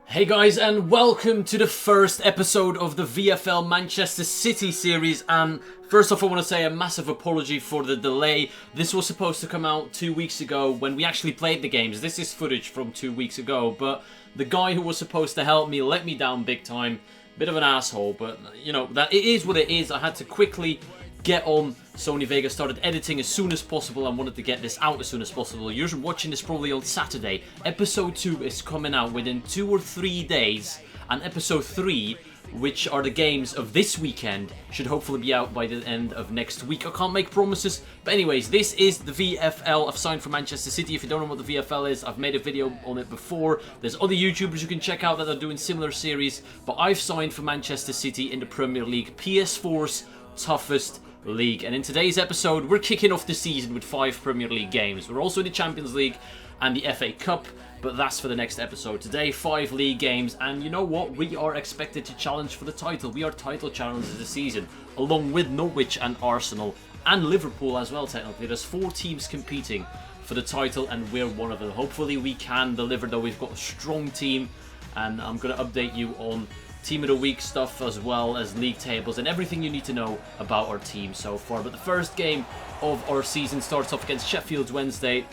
Hey guys, and welcome to the first episode of the VFL Manchester City series. And first off, I want to say a massive apology for the delay. This was supposed to come out 2 weeks ago when we actually played the games. This is footage from 2 weeks ago, but the guy who was supposed to help me let me down big time. Bit of an asshole, but you know, that it is what it is. I had to quickly get on Sony Vegas, started editing as soon as possible and wanted to get this out as soon as possible. You're watching this probably on Saturday. Episode 2 is coming out within 2 or 3 days, and episode 3, which are the games of this weekend, should hopefully be out by the end of next week. I can't make promises, but anyways, this is the VFL. I've signed for Manchester City. If you don't know what the VFL is, I've made a video on it before. There's other YouTubers you can check out that are doing similar series, but I've signed for Manchester City in the Premier League, PS4's toughest league. And in today's episode, we're kicking off the season with 5 Premier League games. We're also in the Champions League and the FA Cup, but that's for the next episode. Today, 5 league games, and you know what? We are expected to challenge for the title. We are title challengers this season, along with Norwich and Arsenal, and Liverpool as well, technically. There's 4 teams competing for the title, and we're one of them. Hopefully we can deliver, though. We've got a strong team, and I'm going to update you on Team of the Week stuff as well as league tables and everything you need to know about our team so far. But the first game of our season starts off against Sheffield Wednesday.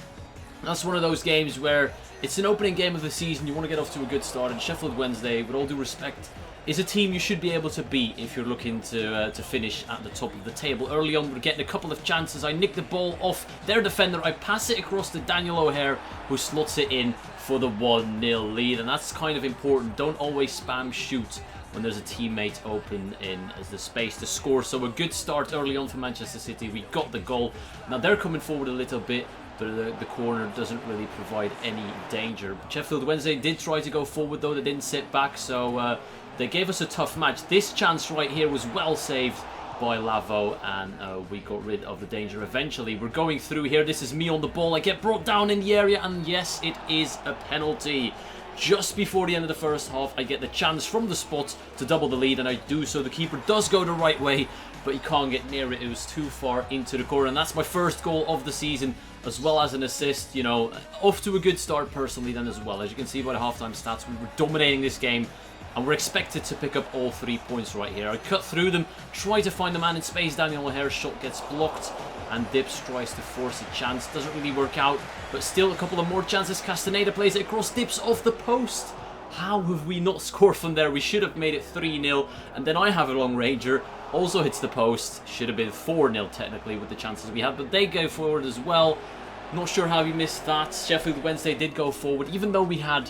That's one of those games where it's an opening game of the season. You want to get off to a good start, and Sheffield Wednesday, with all due respect, is a team you should be able to beat if you're looking to finish at the top of the table. Early on, we're getting a couple of chances. I nick the ball off their defender. I pass it across to Daniel O'Hare, who slots it in for the 1-0 lead. And that's kind of important. Don't always spam shoot when there's a teammate open in as the space to score. So a good start early on for Manchester City. We got the goal. Now they're coming forward a little bit, but the corner doesn't really provide any danger. Sheffield Wednesday did try to go forward, though. They didn't sit back, so they gave us a tough match. This chance right here was well saved by Lavo, and we got rid of the danger eventually. We're going through here. This is me on the ball. I get brought down in the area, and yes, it is a penalty. Just before the end of the first half, I get the chance from the spot to double the lead, and I do so. The keeper does go the right way, but he can't get near it. It was too far into the corner, and that's my first goal of the season, as well as an assist. You know, off to a good start personally then as well. As you can see by the halftime stats, we were dominating this game, and we're expected to pick up all 3 points right here. I cut through them, try to find the man in space. Daniel O'Hare's shot gets blocked, and Dips tries to force a chance. Doesn't really work out, but still a couple of more chances. Castaneda plays it across, Dips off the post. How have we not scored from there? We should have made it 3-0, and then I have a long ranger. Also hits the post. Should have been 4-0 technically with the chances we had, but they go forward as well. Not sure how we missed that. Sheffield Wednesday did go forward, even though we had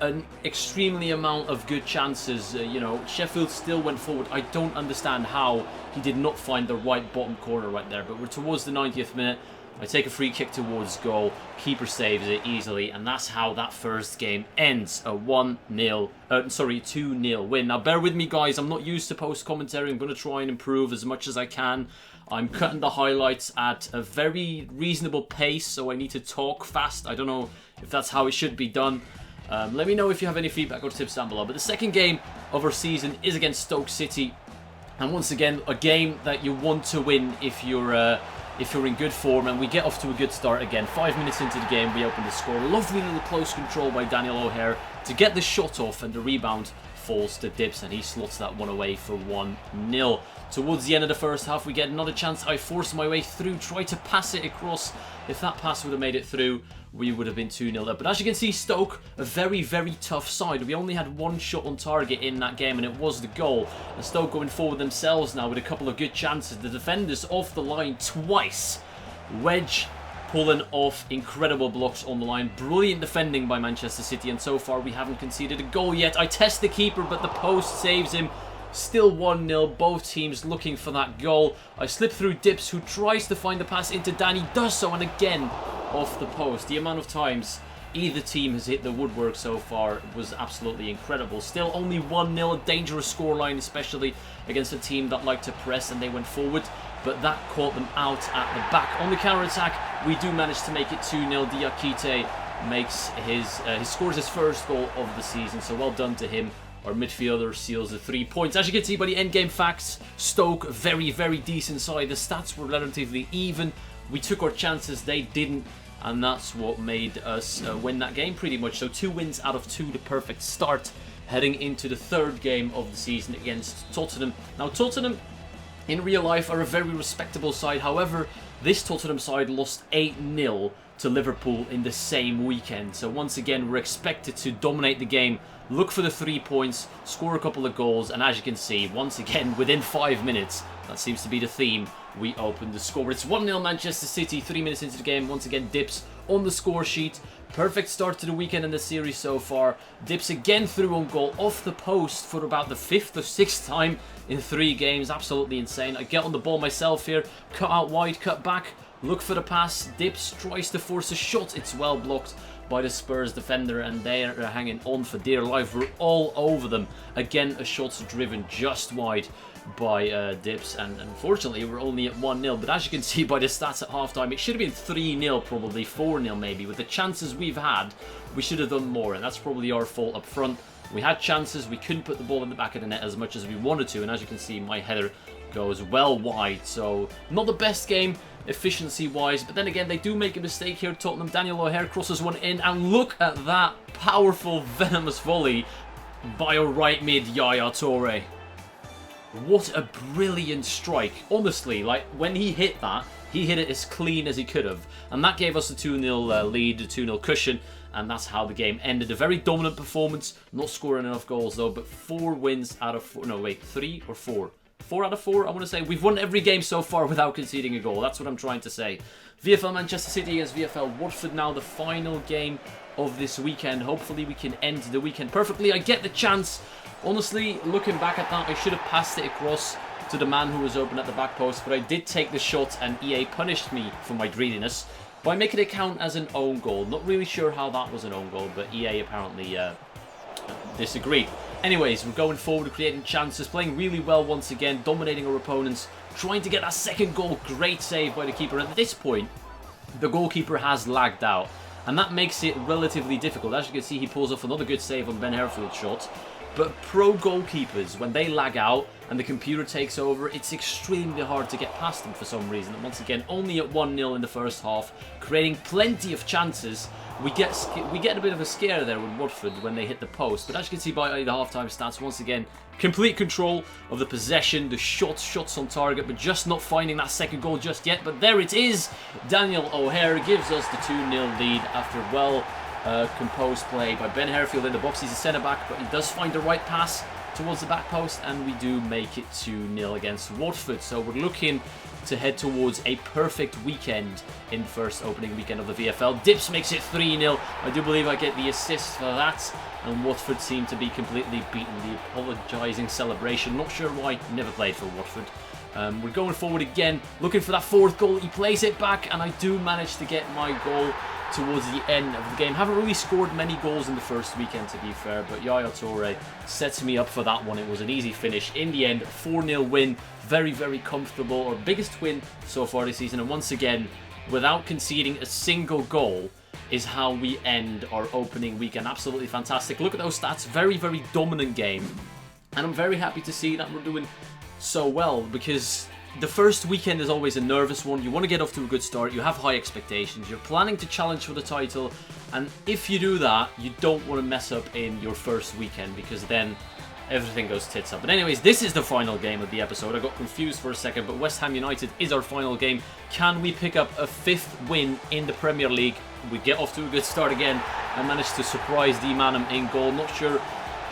an extremely amount of good chances. You know, Sheffield still went forward. I don't understand how he did not find the right bottom corner right there, but we're towards the 90th minute. I take a free kick towards goal. Keeper saves it easily, and that's how that first game ends. A 2-0 win. Now bear with me, guys. I'm not used to post commentary. I'm going to try and improve as much as I can. I'm cutting the highlights at a very reasonable pace, so I need to talk fast. I don't know if that's how it should be done. Let me know if you have any feedback or tips down below. But the second game of our season is against Stoke City, and once again, a game that you want to win if you're in good form. And we get off to a good start again. 5 minutes into the game, we open the score. Lovely little close control by Daniel O'Hare to get the shot off, and the rebound falls to Dips, and he slots that one away for 1-0. Towards the end of the first half, we get another chance. I force my way through, try to pass it across. If that pass would have made it through, we would have been 2-0 up. But as you can see, Stoke, a very, very tough side. We only had 1 shot on target in that game, and it was the goal. And Stoke going forward themselves now with a couple of good chances. The defenders off the line twice. Wedge pulling off incredible blocks on the line. Brilliant defending by Manchester City, and so far we haven't conceded a goal yet. I test the keeper, but the post saves him. Still 1-0, both teams looking for that goal. I slip through Dips, who tries to find the pass into Danny, does so, and again off the post. The amount of times either team has hit the woodwork so far was absolutely incredible. Still only 1-0, a dangerous scoreline, especially against a team that liked to press, and they went forward, but that caught them out at the back. On the counter-attack, we do manage to make it 2-0. Diakite makes scores his first goal of the season, so well done to him. Our midfielder seals the 3 points. As you can see by the endgame facts, Stoke, very, very decent side. The stats were relatively even. We took our chances, they didn't. and that's what made us win that game pretty much. So 2 wins out of 2, the perfect start, heading into the 3rd game of the season against Tottenham. Now Tottenham in real life are a very respectable side, however this Tottenham side lost 8-0 to Liverpool in the same weekend. So once again we're expected to dominate the game, look for the 3 points, score a couple of goals, and as you can see, once again within 5 minutes, that seems to be the theme, we open the score. It's 1-0 Manchester City, 3 minutes into the game. Once again, Dips on the score sheet. Perfect start to the weekend in the series so far. Dips again through on goal off the post for about the 5th or 6th time in 3 games. Absolutely insane. I get on the ball myself here. Cut out wide, cut back. Look for the pass. Dips tries to force a shot. It's well blocked by the Spurs defender, and they are hanging on for dear life. We're all over them. Again, a shot driven just wide by Dips, and unfortunately we're only at 1-0, but as you can see by the stats at halftime, it should have been 3-0, probably 4-0 maybe. With the chances we've had, we should have done more, and that's probably our fault up front. We had chances, we couldn't put the ball in the back of the net as much as we wanted to, and as you can see, my header goes well wide. So not the best game efficiency wise, but then again they do make a mistake here. Tottenham, Daniel O'Hare crosses one in, and look at that powerful venomous volley by a right mid Yaya Toure. What a brilliant strike. Honestly, like, when he hit that, he hit it as clean as he could have. And that gave us the 2-0 lead, the 2-0 cushion. And that's how the game ended. A very dominant performance. Not scoring enough goals, though. But 4 wins out of 4. No, wait. 3 or 4? 4 out of 4, I want to say. We've won every game so far without conceding a goal. That's what I'm trying to say. VFL Manchester City against VFL Watford now. The final game of this weekend. Hopefully we can end the weekend perfectly. I get the chance. Honestly, looking back at that, I should have passed it across to the man who was open at the back post, but I did take the shot, and EA punished me for my greediness by making it count as an own goal. Not really sure how that was an own goal, but EA apparently disagreed. Anyways, we're going forward, creating chances, playing really well once again, dominating our opponents, trying to get that second goal. Great save by the keeper. At this point, the goalkeeper has lagged out, and that makes it relatively difficult. As you can see, he pulls off another good save on Ben Herfield's shot. But pro goalkeepers, when they lag out and the computer takes over, it's extremely hard to get past them for some reason. And once again, only at 1-0 in the first half, creating plenty of chances. We get a bit of a scare there with Watford when they hit the post. But as you can see by the halftime stats, once again, complete control of the possession, the shots on target, but just not finding that second goal just yet. But there it is. Daniel O'Hare gives us the 2-0 lead after composed play by Ben Herfield in the box. He's a centre-back, but he does find the right pass towards the back post, and we do make it 2-0 against Watford. So we're looking to head towards a perfect weekend in the first opening weekend of the VFL. Dips makes it 3-0. I do believe I get the assist for that, and Watford seem to be completely beaten. The apologising celebration. Not sure why. Never played for Watford. We're going forward again, looking for that 4th goal. He plays it back, and I do manage to get my goal towards the end of the game. Haven't really scored many goals in the first weekend, to be fair, but Yaya Toure sets me up for that one. It was an easy finish. In the end, 4-0 win. Very, very comfortable. Our biggest win so far this season. And once again, without conceding a single goal, is how we end our opening weekend. Absolutely fantastic. Look at those stats. Very, very dominant game. And I'm very happy to see that we're doing so well, because the first weekend is always a nervous one. You want to get off to a good start. You have high expectations. You're planning to challenge for the title. And if you do that, you don't want to mess up in your first weekend, because then everything goes tits up. But anyways, this is the final game of the episode. I got confused for a second, but West Ham United is our final game. Can we pick up a 5th win in the Premier League? We get off to a good start again. I managed to surprise D. Manham in goal. Not sure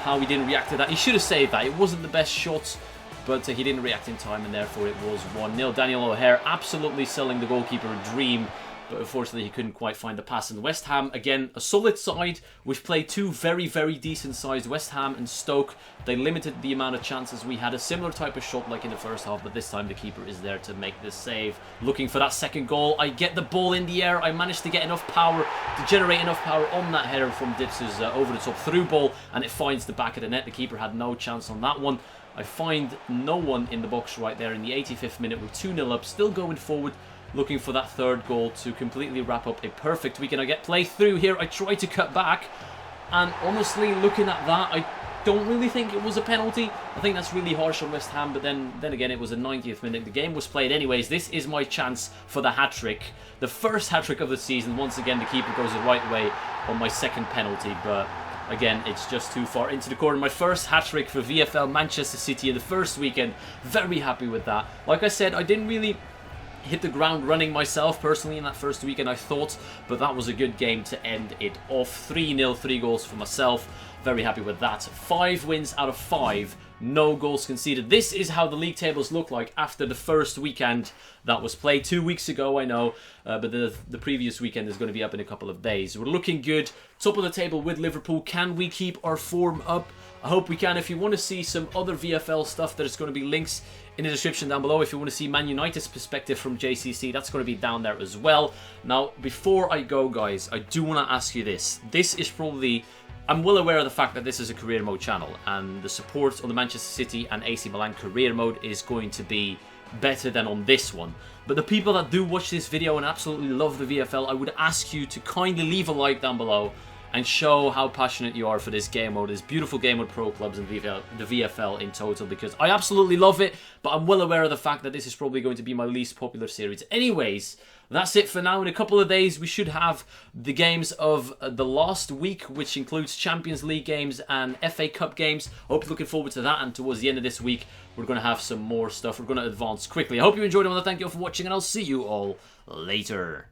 how he didn't react to that. He should have saved that. It wasn't the best shot, but he didn't react in time, and therefore it was 1-0. Daniel O'Hare absolutely selling the goalkeeper a dream, but unfortunately he couldn't quite find the pass. And West Ham, again, a solid side. We've played 2 very, very decent sides, West Ham and Stoke. They limited the amount of chances we had. A similar type of shot like in the first half, but this time the keeper is there to make the save. Looking for that second goal. I get the ball in the air. I managed to get enough power, to generate enough power on that header from Dips's over-the-top through ball, and it finds the back of the net. The keeper had no chance on that one. I find no one in the box right there in the 85th minute. We're 2-0 up, still going forward, looking for that 3rd goal to completely wrap up a perfect weekend. I get play through here. I try to cut back, and honestly, looking at that, I don't really think it was a penalty. I think that's really harsh on West Ham, but then again, it was a 90th minute. The game was played anyways. This is my chance for the hat-trick. The first hat-trick of the season. Once again, the keeper goes the right way on my second penalty, but again, it's just too far into the corner. My first hat-trick for VFL Manchester City in the first weekend. Very happy with that. Like I said, I didn't really hit the ground running myself personally in that first weekend, I thought, but that was a good game to end it off. 3-0, 3 goals for myself. Very happy with that. 5 wins out of 5, no goals conceded. This is how the league tables look like after the first weekend that was played 2 weeks ago, I know, but the previous weekend is going to be up in a couple of days. We're looking good, top of the table with Liverpool. Can we keep our form up? I hope we can. If you want to see some other VFL stuff, there's going to be links in the description down below. If you want to see Man United's perspective from JCC, that's going to be down there as well. Now, before I go, guys, I do want to ask you this. This is probably... I'm well aware of the fact that this is a career mode channel, and the support on the Manchester City and AC Milan career mode is going to be better than on this one. But the people that do watch this video and absolutely love the VFL, I would ask you to kindly leave a like down below and show how passionate you are for this game mode, this beautiful game mode pro clubs and the VFL in total, because I absolutely love it, but I'm well aware of the fact that this is probably going to be my least popular series. Anyways, that's it for now. In a couple of days, we should have the games of the last week, which includes Champions League games and FA Cup games. Hope you're looking forward to that, and towards the end of this week, we're going to have some more stuff. We're going to advance quickly. I hope you enjoyed it. I want to thank you all for watching, and I'll see you all later.